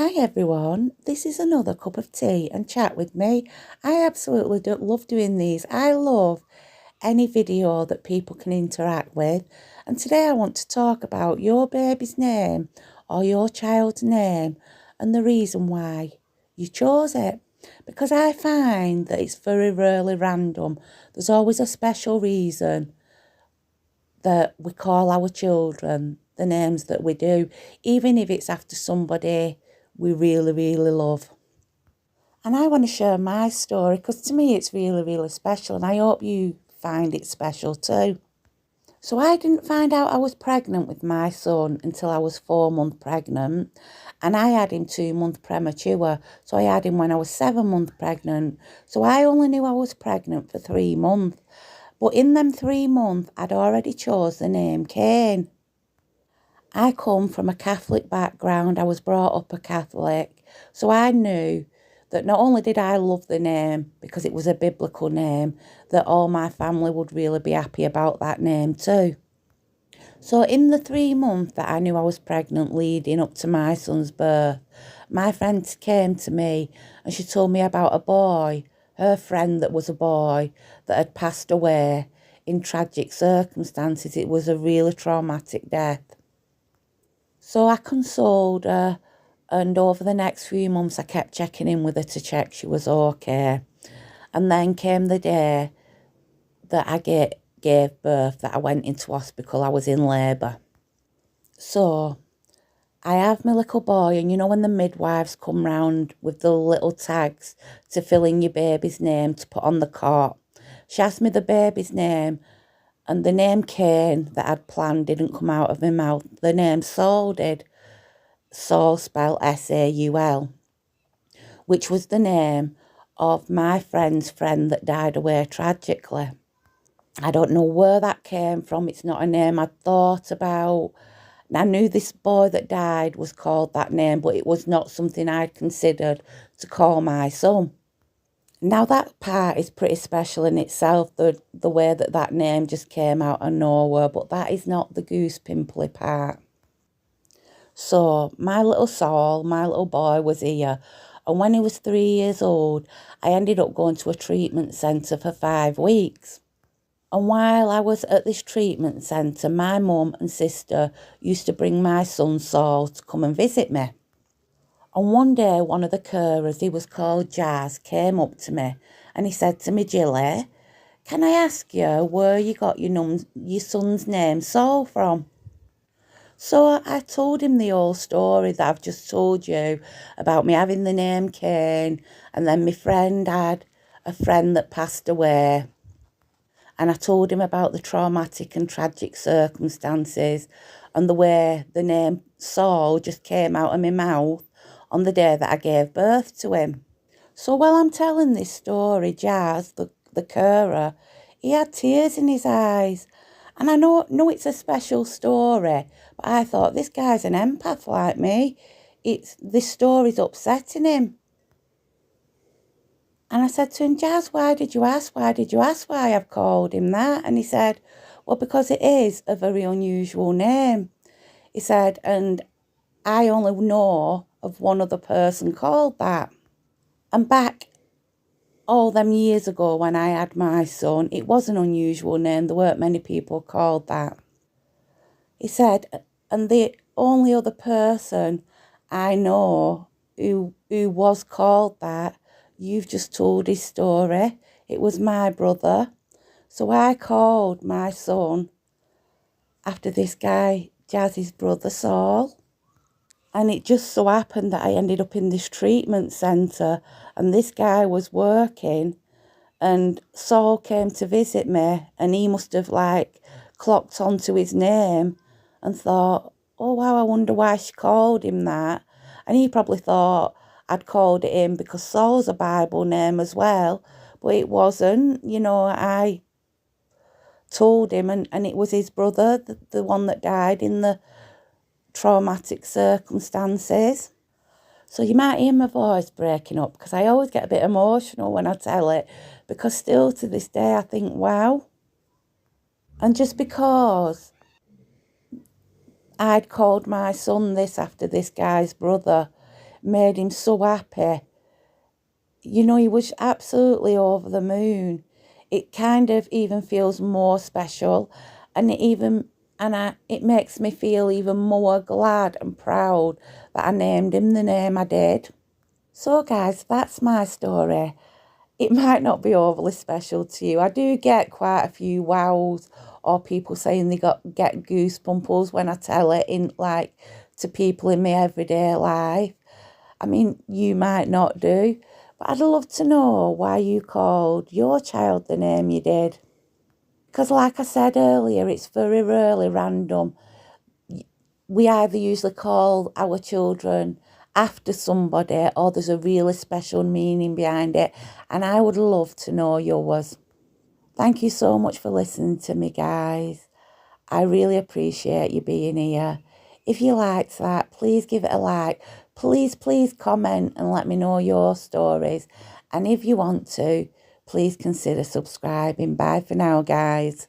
Hi everyone, this is another cup of tea and chat with me. I absolutely love doing these. I love any video that people can interact with. And today I want to talk about your baby's name or your child's name and the reason why you chose it. Because I find that it's very rarely random. There's always a special reason that we call our children the names that we do, even if it's after somebody we really, really love. And I want to share my story because to me it's really, really special, and I hope you find it special too. So I didn't find out I was pregnant with my son until I was 4 months pregnant, and I had him 2 months premature. So I had him when I was 7 months pregnant. So I only knew I was pregnant for 3 months. But in them 3 months, I'd already chose the name Kane. I come from a Catholic background. I was brought up a Catholic. So I knew that not only did I love the name because it was a biblical name, that all my family would really be happy about that name too. So in the 3 months that I knew I was pregnant leading up to my son's birth, my friend came to me and she told me about a boy, her friend that was a boy, that had passed away in tragic circumstances. It was a really traumatic death. So I consoled her, and over the next few months I kept checking in with her to check she was okay. And then came the day that I gave birth, that I went into hospital. I was in labour. So I have my little boy, and you know when the midwives come round with the little tags to fill in your baby's name to put on the cot, she asked me the baby's name, and the name Kane that I'd planned didn't come out of my mouth. The name Saul did. Saul spelled Saul, which was the name of my friend's friend that died away tragically. I don't know where that came from. It's not a name I'd thought about. I knew this boy that died was called that name, but it was not something I'd considered to call my son. Now that part is pretty special in itself, the way that that name just came out of nowhere, but that is not the goose pimply part. So my little Saul, my little boy was here. And when he was 3 years old, I ended up going to a treatment centre for 5 weeks. And while I was at this treatment centre, my mum and sister used to bring my son Saul to come and visit me. And one day, one of the carers, he was called Jazz, came up to me and he said to me, Jilly, can I ask you where you got your son's name Saul from? So I told him the whole story that I've just told you about me having the name Kane, and then my friend had a friend that passed away. And I told him about the traumatic and tragic circumstances and the way the name Saul just came out of my mouth on the day that I gave birth to him. So while I'm telling this story, Jazz, the carer, he had tears in his eyes. And I know it's a special story, but I thought this guy's an empath like me. This story's upsetting him. And I said to him, Jazz, why did you ask? Why did you ask why I've called him that? And he said, well, because it is a very unusual name. He said, and I only know of one other person called that. And back all them years ago when I had my son, it was an unusual name. There weren't many people called that. He said, and the only other person I know who was called that, you've just told his story. It was my brother. So I called my son after this guy, Jazz's brother, Saul. And it just so happened that I ended up in this treatment centre and this guy was working, and Saul came to visit me, and he must have clocked onto his name and thought, oh wow, I wonder why she called him that. And he probably thought I'd called it him because Saul's a Bible name as well, but it wasn't. I told him, and it was his brother, the one that died in the traumatic circumstances. So you might hear my voice breaking up because I always get a bit emotional when I tell it, because still to this day I think, wow. And just because I'd called my son this after this guy's brother made him so happy. You know, he was absolutely over the moon. It kind of even feels more special, and it makes me feel even more glad and proud that I named him the name I did. So guys, that's my story. It might not be overly special to you. I do get quite a few wows or people saying they get goosebumpers when I tell it in like to people in my everyday life. I mean, you might not do, but I'd love to know why you called your child the name you did. Because like I said earlier, it's very rarely random. We either usually call our children after somebody or there's a really special meaning behind it. And I would love to know yours. Thank you so much for listening to me, guys. I really appreciate you being here. If you liked that, please give it a like. Please comment and let me know your stories. And if you want to, please consider subscribing. Bye for now, guys.